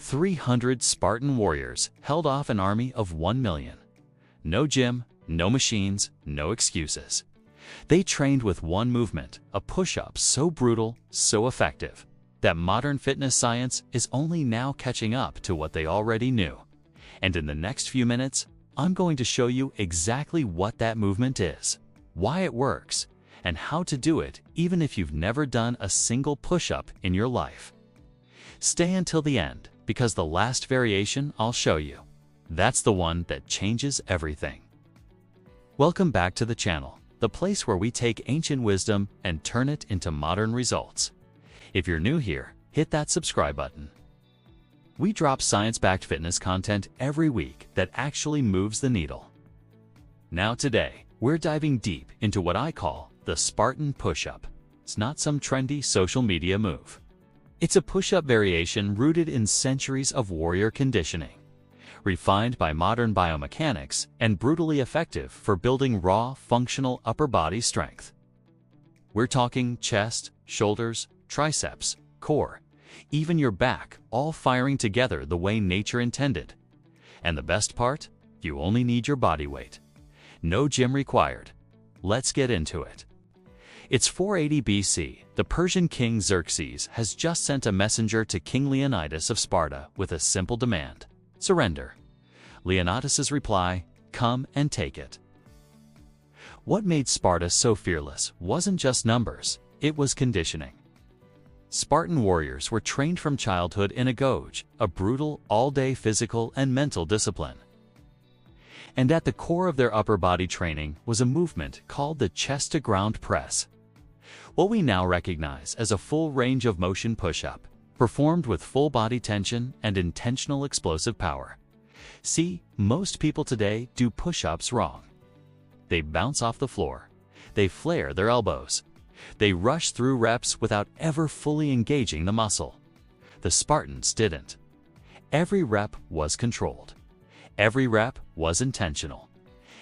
300 Spartan warriors held off an army of 1 million. No gym, no machines, no excuses. They trained with one movement, a push-up so brutal, so effective, that modern fitness science is only now catching up to what they already knew. And in the next few minutes, I'm going to show you exactly what that movement is, why it works, and how to do it even if you've never done a single push-up in your life. Stay until the end, because the last variation I'll show you, that's the one that changes everything. Welcome back to the channel, the place where we take ancient wisdom and turn it into modern results. If you're new here, hit that subscribe button. We drop science-backed fitness content every week that actually moves the needle. Now today, we're diving deep into what I call the Spartan push-up. It's not some trendy social media move. It's a push-up variation rooted in centuries of warrior conditioning, refined by modern biomechanics and brutally effective for building raw, functional upper body strength. We're talking chest, shoulders, triceps, core, even your back, all firing together the way nature intended. And the best part? You only need your body weight. No gym required. Let's get into it. It's 480 BC. The Persian king Xerxes has just sent a messenger to King Leonidas of Sparta with a simple demand: surrender. Leonidas's reply: come and take it. What made Sparta so fearless wasn't just numbers, it was conditioning. Spartan warriors were trained from childhood in a goge, a brutal, all-day physical and mental discipline. And at the core of their upper body training was a movement called the chest-to-ground press, what we now recognize as a full range of motion push-up, performed with full body tension and intentional explosive power. See, most people today do push-ups wrong. They bounce off the floor. They flare their elbows. They rush through reps without ever fully engaging the muscle. The Spartans didn't. Every rep was controlled. Every rep was intentional.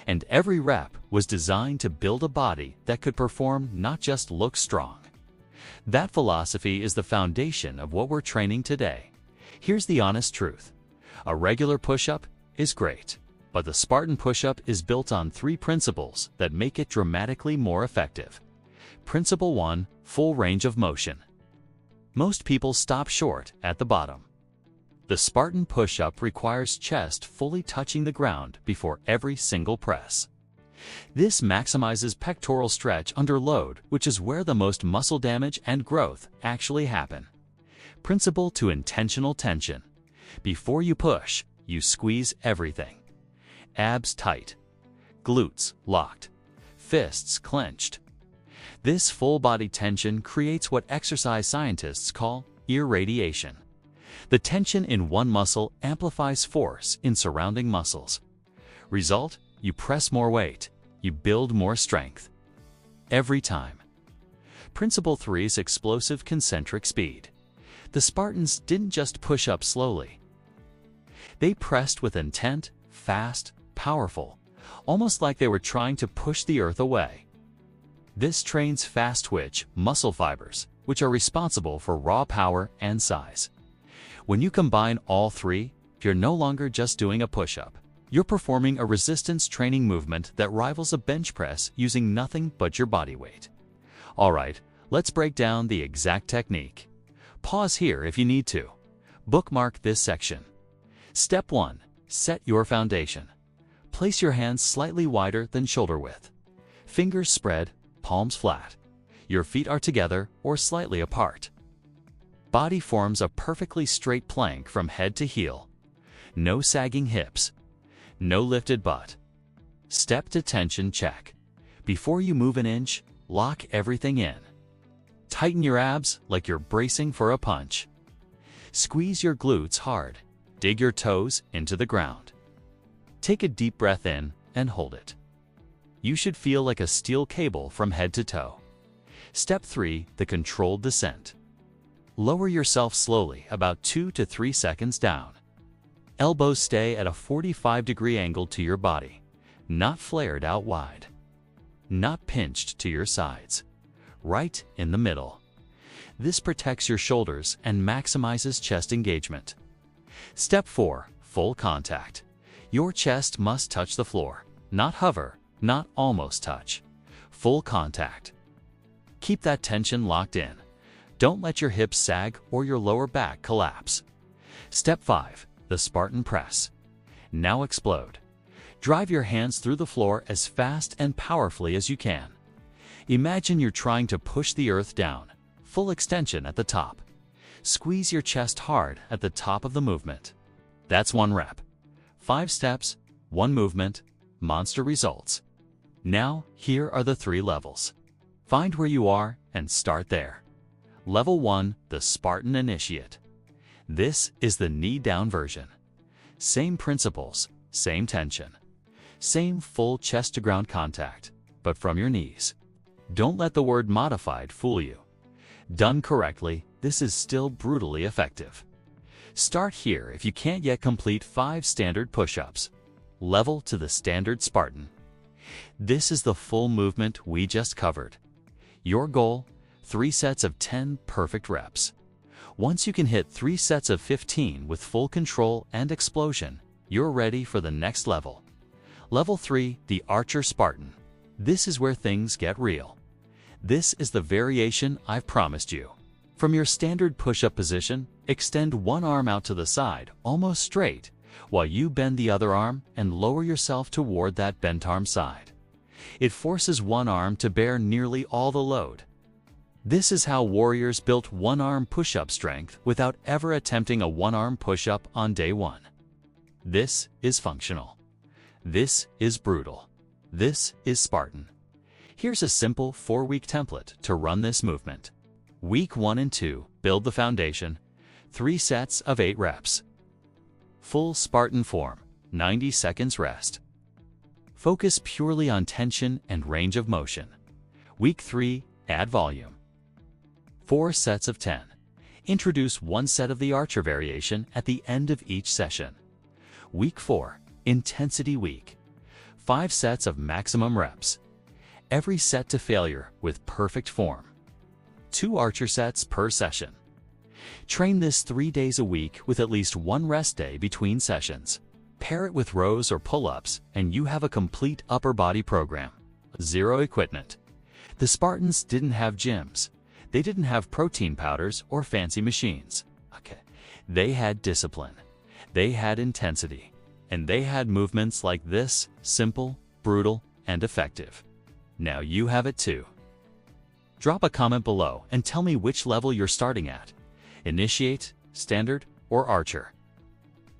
And every rep was designed to build a body that could perform, not just look strong. That philosophy is the foundation of what we're training today. Here's the honest truth. A regular push-up is great, but the Spartan push-up is built on 3 principles that make it dramatically more effective. Principle 1, full range of motion. Most people stop short at the bottom. The Spartan push-up requires chest fully touching the ground before every single press. This maximizes pectoral stretch under load, which is where the most muscle damage and growth actually happen. Principle 2, intentional tension. Before you push, you squeeze everything. Abs tight, glutes locked, fists clenched. This full body tension creates what exercise scientists call irradiation. The tension in one muscle amplifies force in surrounding muscles. Result: you press more weight, you build more strength. Every time. Principle 3 is explosive concentric speed. The Spartans didn't just push up slowly. They pressed with intent, fast, powerful, almost like they were trying to push the earth away. This trains fast-twitch muscle fibers, which are responsible for raw power and size. When you combine all 3, you're no longer just doing a push-up. You're performing a resistance training movement that rivals a bench press using nothing but your body weight. All right, let's break down the exact technique. Pause here if you need to. Bookmark this section. Step 1. Set your foundation. Place your hands slightly wider than shoulder width. Fingers spread, palms flat. Your feet are together or slightly apart. Body forms a perfectly straight plank from head to heel. No sagging hips. No lifted butt. Step to tension check. Before you move an inch, lock everything in. Tighten your abs like you're bracing for a punch. Squeeze your glutes hard. Dig your toes into the ground. Take a deep breath in and hold it. You should feel like a steel cable from head to toe. Step 3, the controlled descent. Lower yourself slowly, about 2 to 3 seconds down. Elbows stay at a 45-degree angle to your body, not flared out wide. Not pinched to your sides. Right in the middle. This protects your shoulders and maximizes chest engagement. Step 4. Full contact. Your chest must touch the floor, not hover, not almost touch. Full contact. Keep that tension locked in. Don't let your hips sag or your lower back collapse. Step 5. The Spartan press. Now explode. Drive your hands through the floor as fast and powerfully as you can. Imagine you're trying to push the earth down, full extension at the top. Squeeze your chest hard at the top of the movement. That's 1 rep. 5 steps, 1 movement, monster results. Now, here are the 3 levels. Find where you are and start there. Level 1, the Spartan Initiate. This is the knee-down version. Same principles, same tension. Same full chest-to-ground contact, but from your knees. Don't let the word modified fool you. Done correctly, this is still brutally effective. Start here if you can't yet complete 5 standard push-ups. Level to the standard Spartan. This is the full movement we just covered. Your goal, 3 sets of 10 perfect reps. Once you can hit 3 sets of 15 with full control and explosion, you're ready for the next level. Level 3, the Archer Spartan. This is where things get real. This is the variation I've promised you. From your standard push-up position, extend one arm out to the side, almost straight, while you bend the other arm and lower yourself toward that bent arm side. It forces one arm to bear nearly all the load. This is how warriors built one-arm push-up strength without ever attempting a one-arm push-up on day 1. This is functional. This is brutal. This is Spartan. Here's a simple 4-week template to run this movement. Week 1 and 2, build the foundation. 3 sets of 8 reps. Full Spartan form, 90 seconds rest. Focus purely on tension and range of motion. Week 3, add volume. 4 sets of 10. Introduce 1 set of the Archer variation at the end of each session. Week 4, intensity week. 5 sets of maximum reps. Every set to failure with perfect form. 2 Archer sets per session. Train this 3 days a week with at least 1 rest day between sessions. Pair it with rows or pull-ups and you have a complete upper body program. 0 equipment. The Spartans didn't have gyms. They didn't have protein powders or fancy machines. They had discipline. They had intensity. And they had movements like this, simple, brutal, and effective. Now you have it too. Drop a comment below and tell me which level you're starting at. Initiate, Standard, or Archer.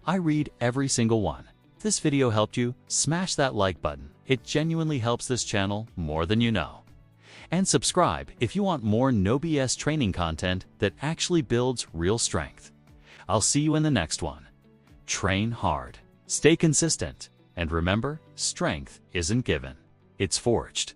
I read every single one. If this video helped you, smash that like button. It genuinely helps this channel more than you know. And subscribe if you want more no BS training content that actually builds real strength. I'll see you in the next one. Train hard, stay consistent, and remember, strength isn't given, it's forged.